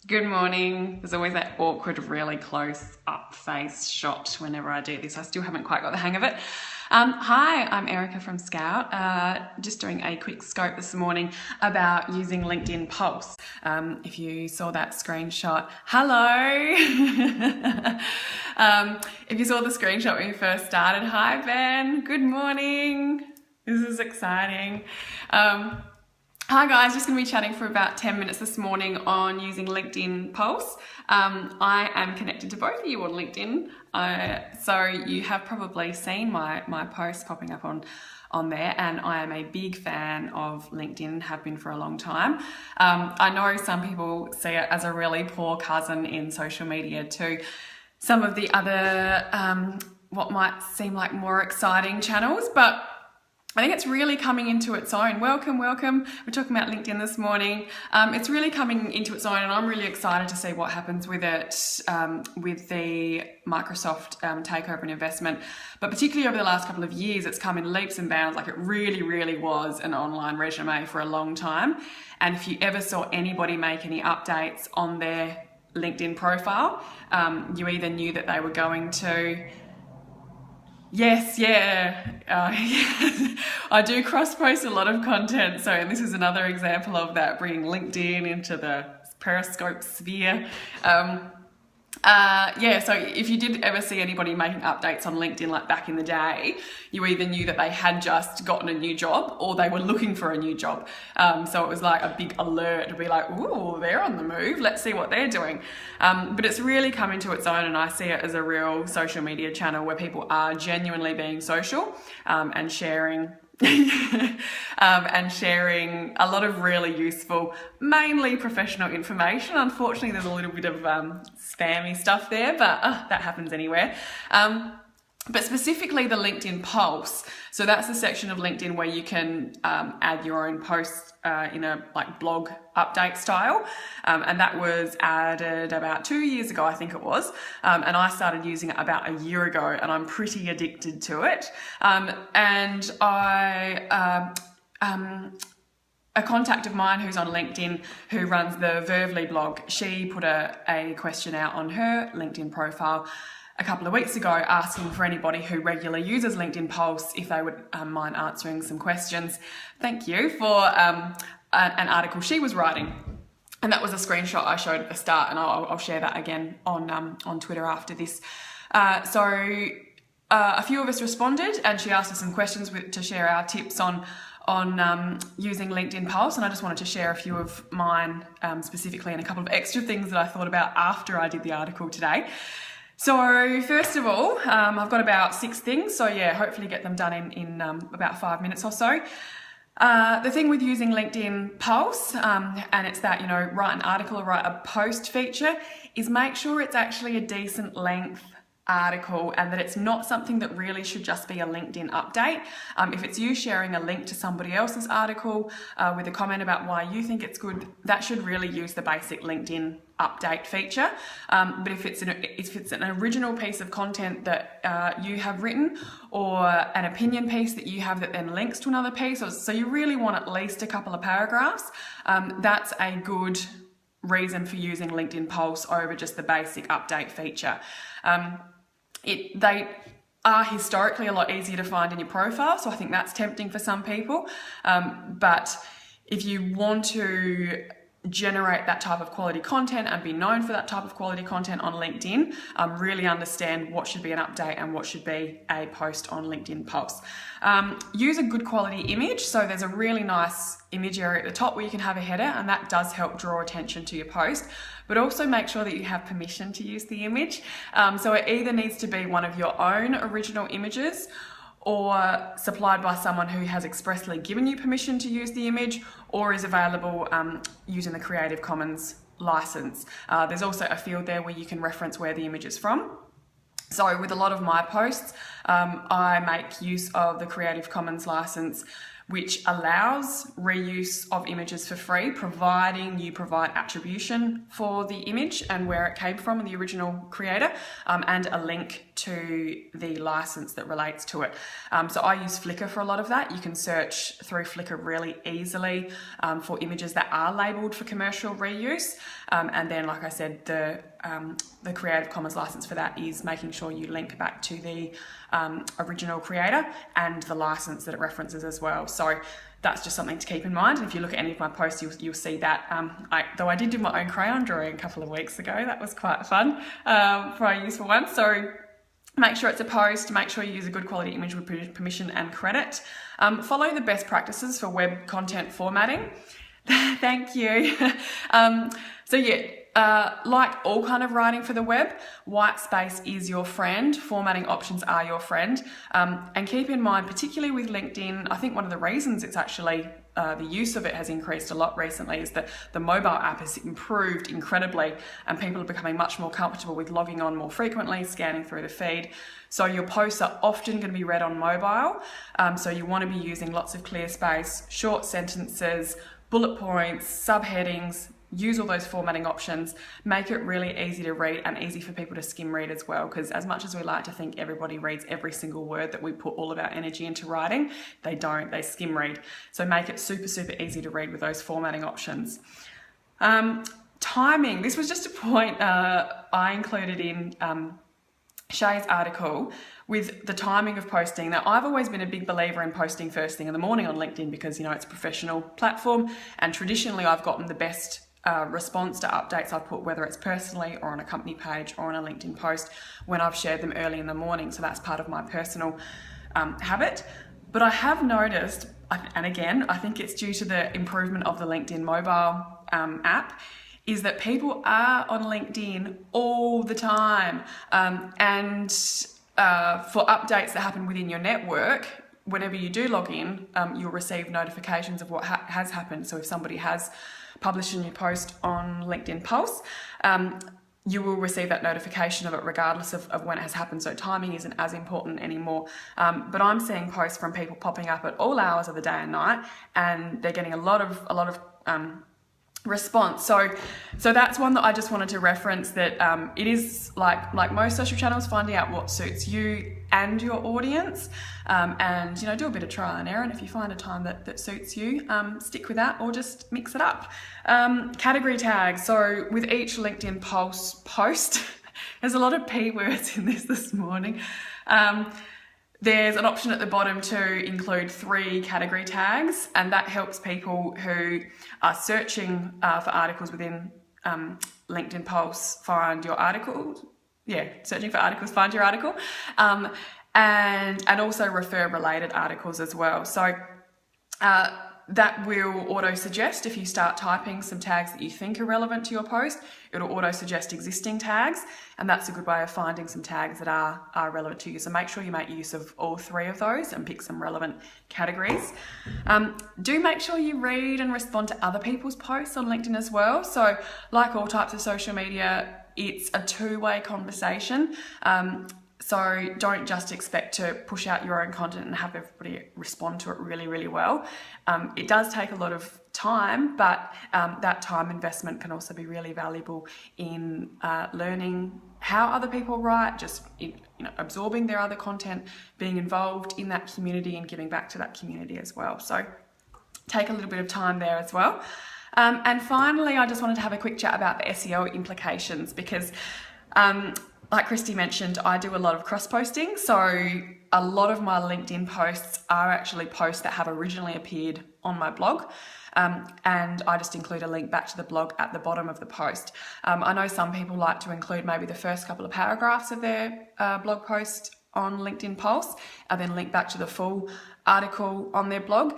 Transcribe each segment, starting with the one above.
Good morning. There's always that awkward, really close up face shot whenever I do this. I still haven't quite got the hang of it. Hi, I'm Erica from Scout. Just doing a quick scope this morning about using LinkedIn Pulse. If you saw that screenshot, hello. If you saw the screenshot when you first started, hi Ben, good morning. This is exciting. Hi guys, just going to be chatting for about 10 minutes this morning on using LinkedIn Pulse. I am connected to both of you on LinkedIn, so you have probably seen my posts popping up on there, and I am a big fan of LinkedIn, have been for a long time. I know some people see it as a really poor cousin in social media to some of the other what might seem like more exciting channels, but I think it's really coming into its own. Welcome. We're talking about LinkedIn this morning. It's really coming into its own, and I'm really excited to see what happens with it with the Microsoft takeover and investment. But particularly over the last couple of years, it's come in leaps and bounds. Like, it really was an online resume for a long time. And if you ever saw anybody make any updates on their LinkedIn profile, you either knew that they were going to... Yes, yeah. I do cross-post a lot of content, so this is another example of that, bringing LinkedIn into the Periscope sphere. So if you did ever see anybody making updates on LinkedIn like back in the day, you either knew that they had just gotten a new job or they were looking for a new job. So it was like a big alert to be like, ooh, they're on the move, let's see what they're doing. But it's really come into its own, and I see it as a real social media channel where people are genuinely being social and sharing and sharing a lot of really useful, mainly professional information. Unfortunately, there's a little bit of spammy stuff there, but that happens anywhere. But specifically the LinkedIn Pulse. So that's the section of LinkedIn where you can add your own posts in a blog update style. And that was added about 2 years ago, I think it was. And I started using it about a year ago, and I'm pretty addicted to it. And a contact of mine who's on LinkedIn who runs the Vervely blog, she put a question out on her LinkedIn profile a couple of weeks ago asking for anybody who regularly uses LinkedIn Pulse if they would mind answering some questions. Thank you for an article she was writing. And that was a screenshot I showed at the start, and I'll share that again on Twitter after this. So a few of us responded, and she asked us some questions to share our tips on using LinkedIn Pulse, and I just wanted to share a few of mine specifically, and a couple of extra things that I thought about after I did the article today. So first of all, I've got about 6 things, so yeah, hopefully get them done in about 5 minutes or so. The thing with using LinkedIn Pulse, and it's that, write an article or write a post feature, is make sure it's actually a decent length article, and that it's not something that really should just be a LinkedIn update. If it's you sharing a link to somebody else's article with a comment about why you think it's good, that should really use the basic LinkedIn update feature. But if it's an original piece of content that you have written, or an opinion piece that you have that then links to another piece, so you really want at least a couple of paragraphs, that's a good reason for using LinkedIn Pulse over just the basic update feature. They are historically a lot easier to find in your profile, so I think that's tempting for some people. But if you want to generate that type of quality content and be known for that type of quality content on LinkedIn, really understand what should be an update and what should be a post on LinkedIn Pulse. Use a good quality image. So there's a really nice image area at the top where you can have a header, and that does help draw attention to your post. But also make sure that you have permission to use the image. So it either needs to be one of your own original images, or supplied by someone who has expressly given you permission to use the image, or is available using the Creative Commons license. There's also a field there where you can reference where the image is from. So with a lot of my posts, I make use of the Creative Commons license which allows reuse of images for free, providing you provide attribution for the image and where it came from in the original creator, and a link to the license that relates to it. So I use Flickr for a lot of that. You can search through Flickr really easily for images that are labelled for commercial reuse. And then, like I said, the Creative Commons license for that is making sure you link back to the original creator and the license that it references as well. So that's just something to keep in mind. And if you look at any of my posts, you'll see that. Though I did do my own crayon drawing a couple of weeks ago. That was quite fun for a useful one. So make sure it's a post, make sure you use a good quality image with permission and credit. Follow the best practices for web content formatting. Thank you. Like all kind of writing for the web, white space is your friend, formatting options are your friend. And keep in mind, particularly with LinkedIn, I think one of the reasons it's actually the use of it has increased a lot recently is that the mobile app has improved incredibly and people are becoming much more comfortable with logging on more frequently, scanning through the feed. So your posts are often going to be read on mobile. So you want to be using lots of clear space, short sentences, bullet points, subheadings. Use all those formatting options, make it really easy to read and easy for people to skim read as well, because as much as we like to think everybody reads every single word that we put all of our energy into writing, they don't, they skim read. So make it super, super easy to read with those formatting options. Timing, this was just a point I included in Shay's article with the timing of posting. Now, I've always been a big believer in posting first thing in the morning on LinkedIn because, you know, it's a professional platform and traditionally I've gotten the best response to updates I've put, whether it's personally or on a company page or on a LinkedIn post, when I've shared them early in the morning. So that's part of my personal habit. But I have noticed, and again, I think it's due to the improvement of the LinkedIn mobile app, is that people are on LinkedIn all the time. And for updates that happen within your network, whenever you do log in, you'll receive notifications of what has happened. So if somebody has published a new post on LinkedIn Pulse, you will receive that notification of it regardless of when it has happened. So timing isn't as important anymore. But I'm seeing posts from people popping up at all hours of the day and night, and they're getting a lot of response. So that's one that I just wanted to reference, that it is like most social channels, finding out what suits you and your audience, and you know, do a bit of trial and error, and if you find a time that suits you, stick with that or just mix it up. Category tags. So with each LinkedIn Pulse post there's a lot of P words in this morning. There's an option at the bottom to include 3 category tags, and that helps people who are searching for articles within LinkedIn Pulse find your article. Yeah, searching for articles, find your article, and also refer related articles as well. So that will auto-suggest if you start typing some tags that you think are relevant to your post. It'll auto-suggest existing tags, and that's a good way of finding some tags that are relevant to you. So make sure you make use of all 3 of those and pick some relevant categories. Do make sure you read and respond to other people's posts on LinkedIn as well. So like all types of social media, it's a two-way conversation. So don't just expect to push out your own content and have everybody respond to it really, really well. It does take a lot of time, but that time investment can also be really valuable in learning how other people write, just absorbing their other content, being involved in that community and giving back to that community as well. So take a little bit of time there as well. And finally, I just wanted to have a quick chat about the SEO implications, because like Christy mentioned, I do a lot of cross-posting, so a lot of my LinkedIn posts are actually posts that have originally appeared on my blog, and I just include a link back to the blog at the bottom of the post. I know some people like to include maybe the first couple of paragraphs of their blog post on LinkedIn Pulse and then link back to the full article on their blog.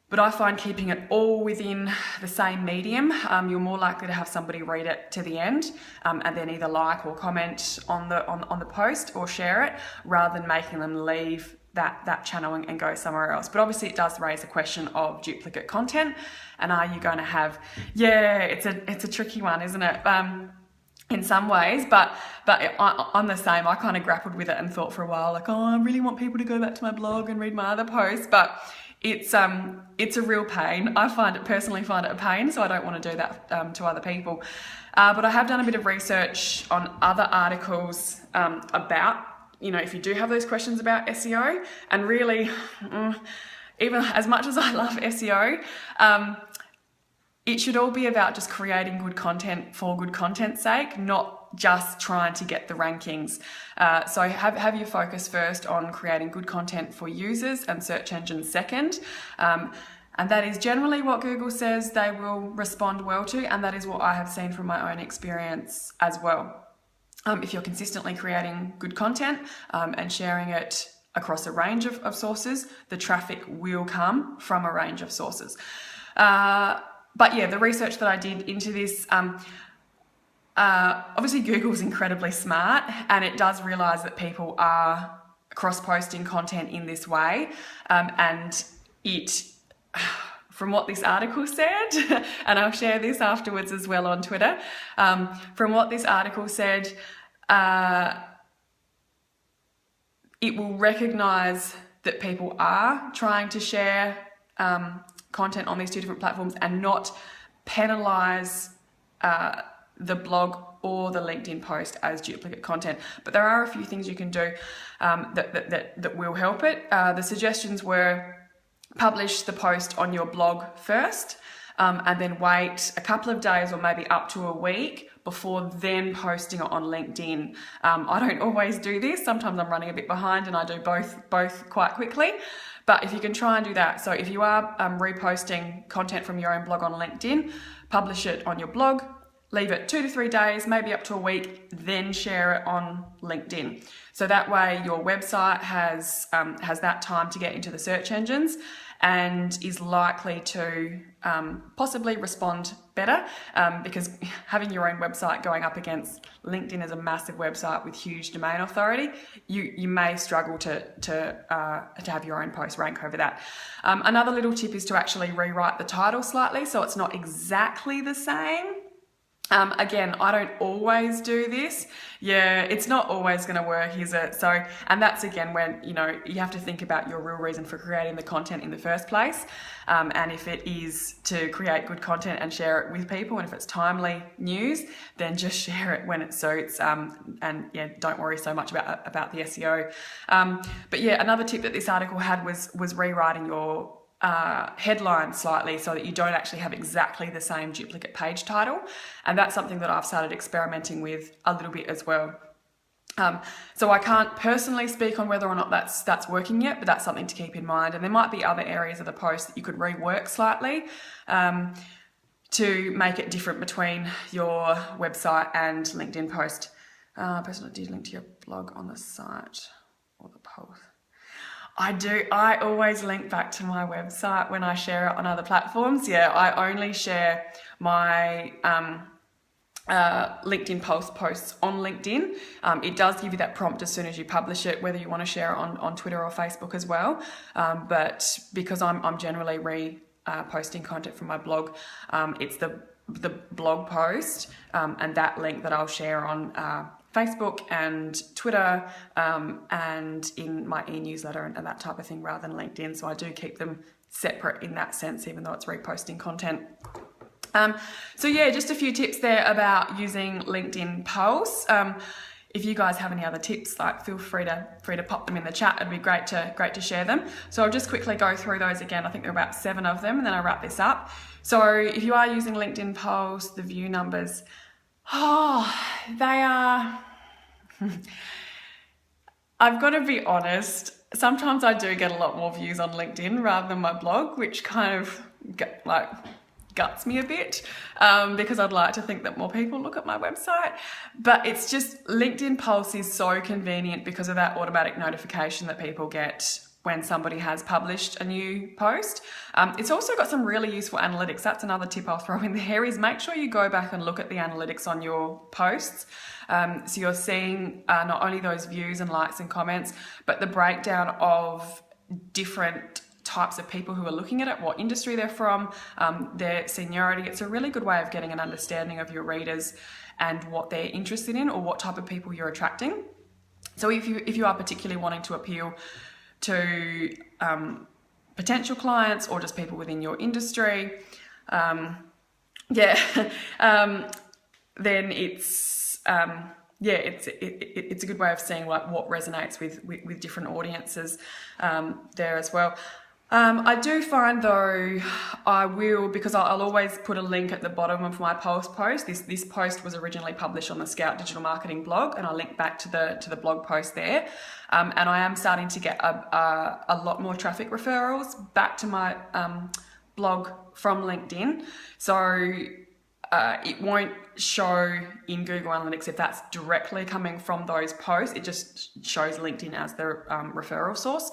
But I find keeping it all within the same medium, you're more likely to have somebody read it to the end and then either like or comment on the post or share it, rather than making them leave that channel and go somewhere else. But obviously it does raise a question of duplicate content, and are you going to have, it's a tricky one, isn't it? In some ways, but I'm the same. I kind of grappled with it and thought for a while, like, oh, I really want people to go back to my blog and read my other posts, but it's a real pain. I personally find it a pain, so I don't want to do that to other people. But I have done a bit of research on other articles about, if you do have those questions about SEO, and really, even as much as I love SEO, it should all be about just creating good content for good content's sake, not just trying to get the rankings. So have your focus first on creating good content for users and search engines second. And that is generally what Google says they will respond well to, and that is what I have seen from my own experience as well. If you're consistently creating good content and sharing it across a range of sources, the traffic will come from a range of sources. But yeah, the research that I did into this, obviously Google's incredibly smart, and it does realise that people are cross-posting content in this way, and it, from what this article said, and I'll share this afterwards as well on Twitter, from what this article said, it will recognise that people are trying to share content on these two different platforms and not penalise the blog or the LinkedIn post as duplicate content. But there are a few things you can do that will help it. The suggestions were publish the post on your blog first, and then wait a couple of days or maybe up to a week before then posting it on LinkedIn. I don't always do this. Sometimes I'm running a bit behind and I do both quite quickly. But if you can try and do that, so if you are reposting content from your own blog on LinkedIn, publish it on your blog, leave it 2 to 3 days, maybe up to a week, then share it on LinkedIn. So that way your website has that time to get into the search engines and is likely to possibly respond better, because having your own website going up against LinkedIn as a massive website with huge domain authority, you may struggle to have your own post rank over that. Another little tip is to actually rewrite the title slightly so it's not exactly the same. Again, I don't always do this. Yeah, it's not always going to work, is it? So, and that's again when, you have to think about your real reason for creating the content in the first place. And if it is to create good content and share it with people, and if it's timely news, then just share it when it suits. And yeah, don't worry so much about the SEO. But yeah, another tip that this article had was rewriting your headline slightly so that you don't actually have exactly the same duplicate page title, and that's something that I've started experimenting with a little bit as well. So I can't personally speak on whether or not that's working yet, but that's something to keep in mind. And there might be other areas of the post that you could rework slightly to make it different between your website and LinkedIn post. Personally, do you link to your blog on the site or the post? I do. I always link back to my website when I share it on other platforms. Yeah, I only share my LinkedIn posts on LinkedIn. It does give you that prompt as soon as you publish it, whether you want to share it on Twitter or Facebook as well. But because I'm generally posting content from my blog, it's the blog post and that link that I'll share on Facebook and Twitter and in my e-newsletter and that type of thing rather than LinkedIn. So I do keep them separate in that sense, even though it's reposting content. So yeah, just a few tips there about using LinkedIn posts. If you guys have any other tips, feel free to pop them in the chat. It'd be great to share them. So I'll just quickly go through those again. I think there are about 7 of them, and then I'll wrap this up. So if you are using LinkedIn posts, the view numbers, they are... I've got to be honest, sometimes I do get a lot more views on LinkedIn rather than my blog, which kind of guts me a bit because I'd like to think that more people look at my website. But it's just LinkedIn Pulse is so convenient because of that automatic notification that people get when somebody has published a new post. It's also got some really useful analytics. That's another tip I'll throw in there, is make sure you go back and look at the analytics on your posts. So you're seeing not only those views and likes and comments, but the breakdown of different types of people who are looking at it, what industry they're from, their seniority. It's a really good way of getting an understanding of your readers and what they're interested in or what type of people you're attracting. So if you are particularly wanting to appeal to potential clients or just people within your industry, then it's it's a good way of seeing like what resonates with different audiences there as well. I do find though, because I'll always put a link at the bottom of my post. This post was originally published on the Scout Digital Marketing blog, and I'll link back to the blog post there. And I am starting to get a lot more traffic referrals back to my blog from LinkedIn. So it won't show in Google Analytics if that's directly coming from those posts. It just shows LinkedIn as the referral source.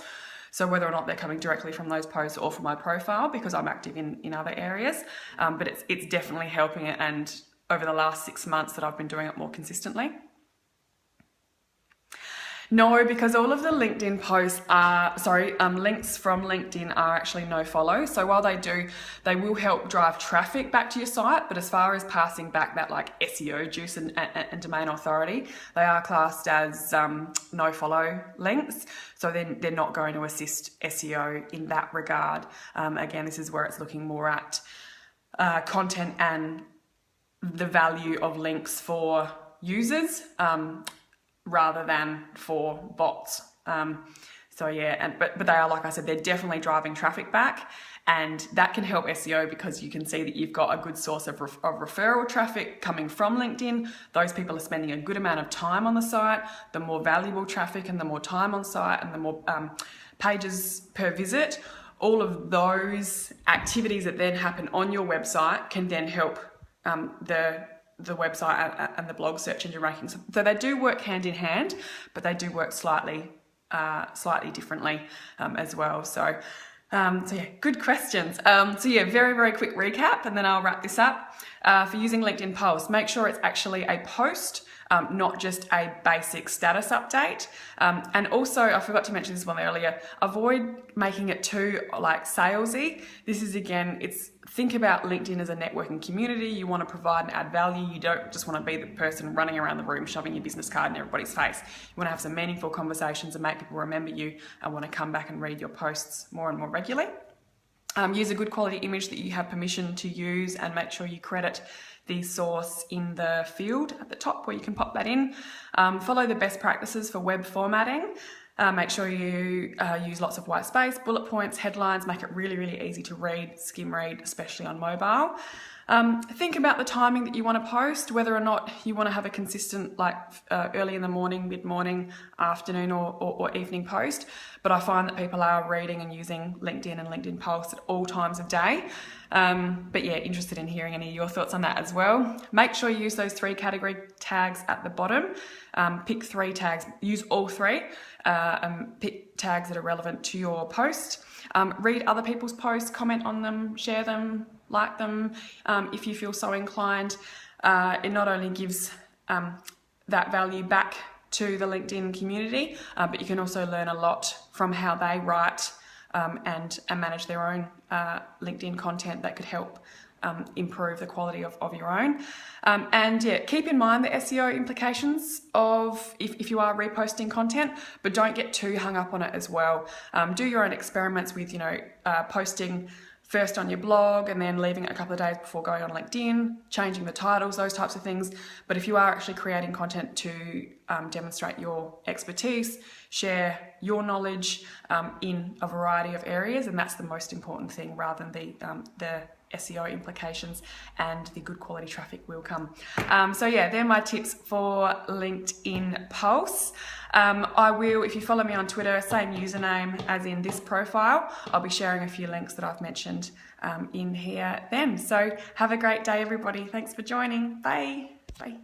So whether or not they're coming directly from those posts or from my profile, because I'm active in other areas, but it's definitely helping it. And over the last 6 months that I've been doing it more consistently. No, because all of the LinkedIn posts links from LinkedIn are actually no follow. So while they will help drive traffic back to your site, but as far as passing back that like SEO juice and domain authority, they are classed as no follow links. So then they're not going to assist SEO in that regard. Again, this is where it's looking more at content and the value of links for users, rather than for bots. So yeah, but they are, like I said, they're definitely driving traffic back, and that can help SEO because you can see that you've got a good source of referral traffic coming from LinkedIn. Those people are spending a good amount of time on the site. The more valuable traffic and the more time on site and the more pages per visit, all of those activities that then happen on your website can then help the website and the blog search engine rankings. So they do work hand in hand, but they do work slightly differently as well. So yeah, good questions. So yeah, very, very quick recap, and then I'll wrap this up. For using LinkedIn Pulse, make sure it's actually a post, not just a basic status update. And also, I forgot to mention this one earlier, avoid making it too like salesy. This is, again, think about LinkedIn as a networking community. You want to provide and add value. You don't just want to be the person running around the room shoving your business card in everybody's face. You want to have some meaningful conversations and make people remember you and want to come back and read your posts more and more regularly. Use a good quality image that you have permission to use, and make sure you credit the source in the field at the top where you can pop that in. Follow the best practices for web formatting. Make sure you use lots of white space, bullet points, headlines, make it really, really easy to read, skim read, especially on mobile. Think about the timing that you want to post, whether or not you want to have a consistent early in the morning, mid-morning, afternoon or evening post. But I find that people are reading and using LinkedIn and LinkedIn Pulse at all times of day. But yeah, interested in hearing any of your thoughts on that as well. Make sure you use those 3 category tags at the bottom. Pick 3 tags, use all 3, and pick tags that are relevant to your post. Read other people's posts, comment on them, share them, like them if you feel so inclined. It not only gives that value back to the LinkedIn community, but you can also learn a lot from how they write and manage their own LinkedIn content that could help improve the quality of your own. And yeah, keep in mind the SEO implications of if you are reposting content, but don't get too hung up on it as well. Do your own experiments with, posting first on your blog and then leaving it a couple of days before going on LinkedIn, changing the titles, those types of things. But if you are actually creating content to demonstrate your expertise, share your knowledge in a variety of areas, and that's the most important thing, rather than the SEO implications, and the good quality traffic will come. So yeah, they're my tips for LinkedIn Pulse. I will, if you follow me on Twitter, same username as in this profile, I'll be sharing a few links that I've mentioned in here then. So have a great day, everybody. Thanks for joining. Bye. Bye.